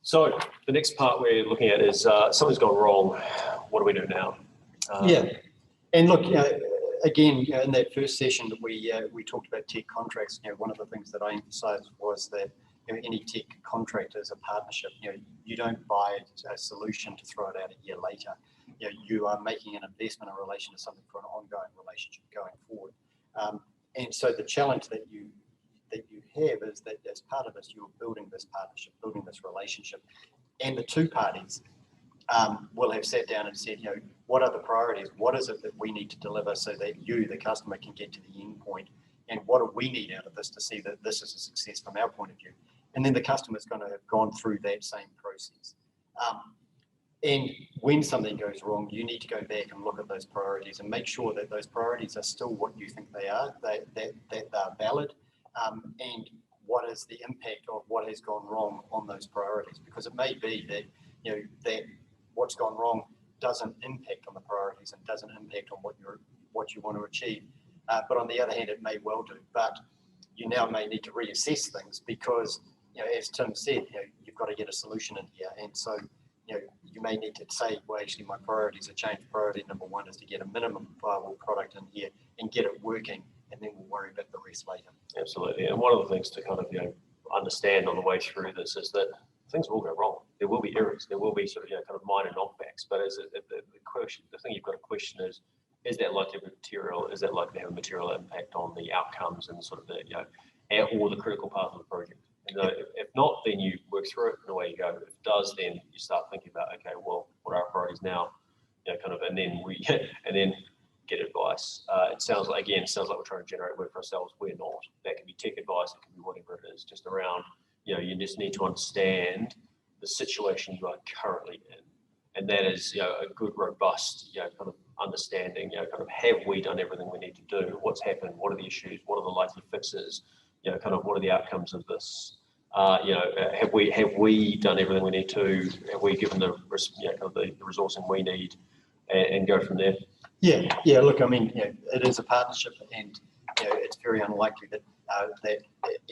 So the next part we're looking at is something's gone wrong. What do we do now? Yeah, and look, again, in that first session that we talked about tech contracts. One of the things that I emphasised was that any tech contract is a partnership. You don't buy a solution to throw it out a year later. You are making an investment in relation to something for an ongoing relationship going forward. And so the challenge that you have is that as part of this, you're building this partnership, building this relationship, and the two parties will have sat down and said, what are the priorities? What is it that we need to deliver so that you, the customer, can get to the end point? And what do we need out of this to see that this is a success from our point of view? And then the customer's going to have gone through that same process. And when something goes wrong, you need to go back and look at those priorities and make sure that those priorities are still what you think they are, that they're valid, and what is the impact of what has gone wrong on those priorities. Because it may be that, that what's gone wrong doesn't impact on the priorities and doesn't impact on what you want to achieve. But on the other hand, it may well do. But you now may need to reassess things because, as Tim said, you've got to get a solution in here. And so, you may need to say, well, actually, my priorities have changed. Priority number one is to get a minimum viable product in here and get it working, and then we'll worry about the rest later. Absolutely. And one of the things to kind of understand on the way through this is that things will go wrong. There will be errors. There will be sort of kind of minor knockbacks. But the thing you've got to question is that likely to be material? Is that likely to have a material impact on the outcomes and sort of the or the critical path of the project? And if not, then you work through it and away you go. If it does, then you start thinking about, okay, well, what are our priorities now? And then get advice. It sounds like we're trying to generate work for ourselves. We're not. That can be tech advice. It can be whatever it is. Just around, you just need to understand the situation you are currently in, and that is, a good, robust, kind of understanding. Kind of, have we done everything we need to do? What's happened? What are the issues? What are the likely fixes? Kind of what are the outcomes of this? Have we done everything we need to? Have we given the kind of the resourcing we need, and go from there? Yeah. Look, I mean, it is a partnership, and it's very unlikely that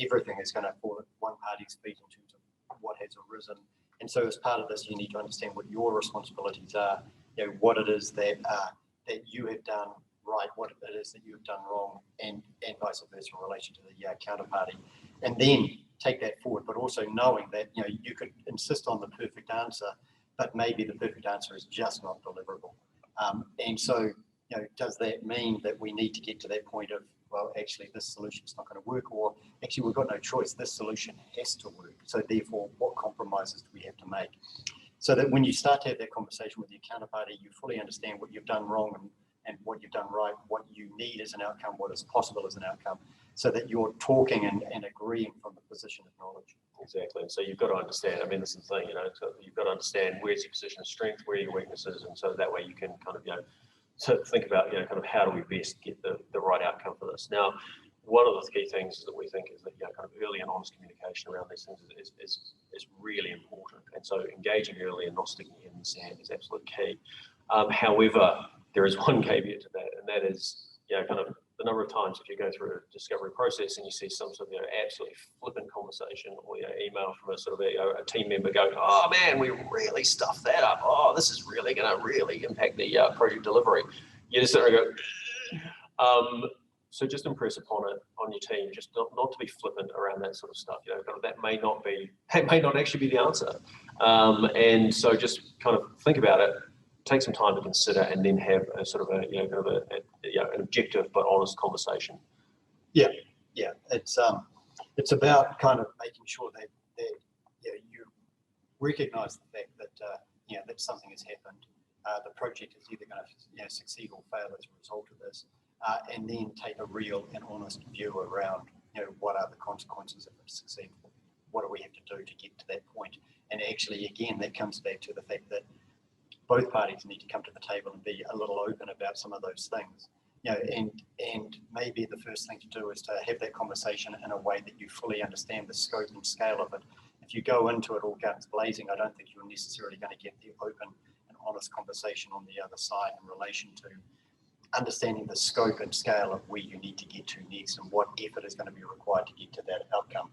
everything is going to fall at one party's feet in terms of what has arisen. And so, as part of this, you need to understand what your responsibilities are. What it is that you have done right, what it is that you have done wrong, and vice versa in relation to the counterparty, and then take that forward. But also knowing that you could insist on the perfect answer, but maybe the perfect answer is just not deliverable. And so, does that mean that we need to get to that point of, well, actually this solution is not going to work, or actually we've got no choice, this solution has to work. So therefore, what compromises do we have to make? So that when you start to have that conversation with your counterparty, you fully understand what you've done wrong and what you've done right, what you need as an outcome, what is possible as an outcome, so that you're talking and agreeing from the position of knowledge. Exactly. And so you've got to understand, this is the thing, so you've got to understand where's your position of strength, where are your weaknesses, and so that way you can kind of, so think about, kind of how do we best get the right outcome for this. Now, one of the key things that we think is that, kind of early and honest communication around these things is really important. And so engaging early and not sticking your head in the sand is absolutely key. However, there is one caveat to that, and that is, kind of the number of times if you go through a discovery process and you see some sort of, absolutely flippant conversation or email from a sort of a team member going, oh man, we really stuffed that up. Oh, this is really going to really impact the project delivery. You just sort of go, so just impress upon it on your team, just not to be flippant around that sort of stuff. That may not actually be the answer. And so just kind of think about it. Take some time to consider, and then have a sort of an objective but honest conversation. Yeah. It's about kind of making sure that you recognise the fact that that something has happened. The project is either going to succeed or fail as a result of this, and then take a real and honest view around what are the consequences if it's successful. What do we have to do to get to that point? And actually, again, that comes back to the fact that both parties need to come to the table and be a little open about some of those things. And maybe the first thing to do is to have that conversation in a way that you fully understand the scope and scale of it. If you go into it all guns blazing, I don't think you're necessarily going to get the open and honest conversation on the other side in relation to understanding the scope and scale of where you need to get to next and what effort is going to be required to get to that outcome.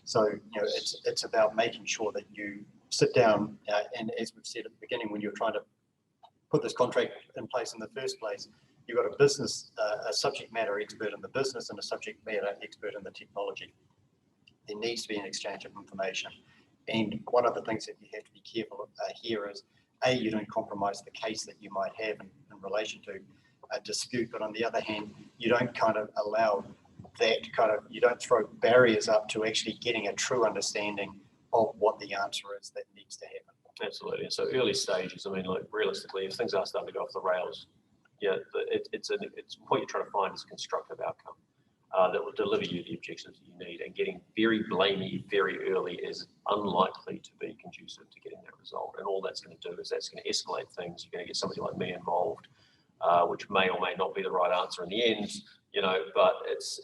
So, it's about making sure that you sit down, and as we've said at the beginning, when you're trying to put this contract in place in the first place, you've got a subject matter expert in the business and a subject matter expert in the technology. There needs to be an exchange of information. And one of the things that you have to be careful here is, you don't compromise the case that you might have in relation to a dispute, but on the other hand, you don't kind of allow that you don't throw barriers up to actually getting a true understanding of what the answer is that needs to happen. Absolutely. So early stages, I mean, like realistically, if things are starting to go off the rails, it's what you're trying to find is a constructive outcome that will deliver you the objectives that you need, and getting very blamey very early is unlikely to be conducive to getting that result. And all that's going to do is that's going to escalate things. You're going to get somebody like me involved, which may or may not be the right answer in the end, but it's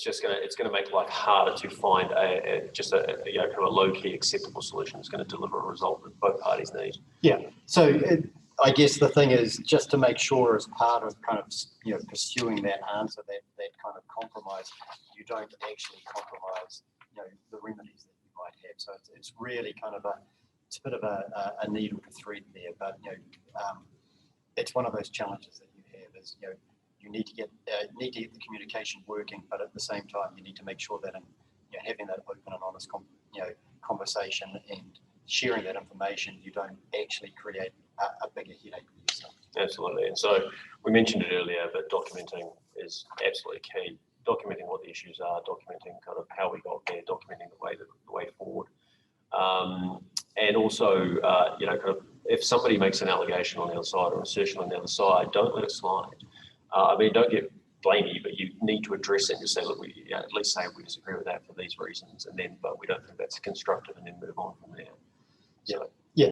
just going to make life harder to find a kind of a low-key acceptable solution that's going to deliver a result that both parties need. Yeah. So I guess the thing is just to make sure, as part of kind of pursuing that answer, that kind of compromise, you don't actually compromise the remedies that you might have. So it's really kind of it's a bit of a needle to thread there, but it's one of those challenges that you have is you need to get the communication working, but at the same time you need to make sure that in having that open and honest conversation and sharing that information, you don't actually create a bigger headache for yourself. Absolutely. And so we mentioned it earlier, but documenting is absolutely key. Documenting what the issues are, documenting kind of how we got there, documenting the way forward. And also, kind of if somebody makes an allegation on the other side or assertion on the other side, don't let it slide. Don't get blamey, but you need to address it and just say, look, at least say we disagree with that for these reasons, but we don't think that's constructive, and then move on from there.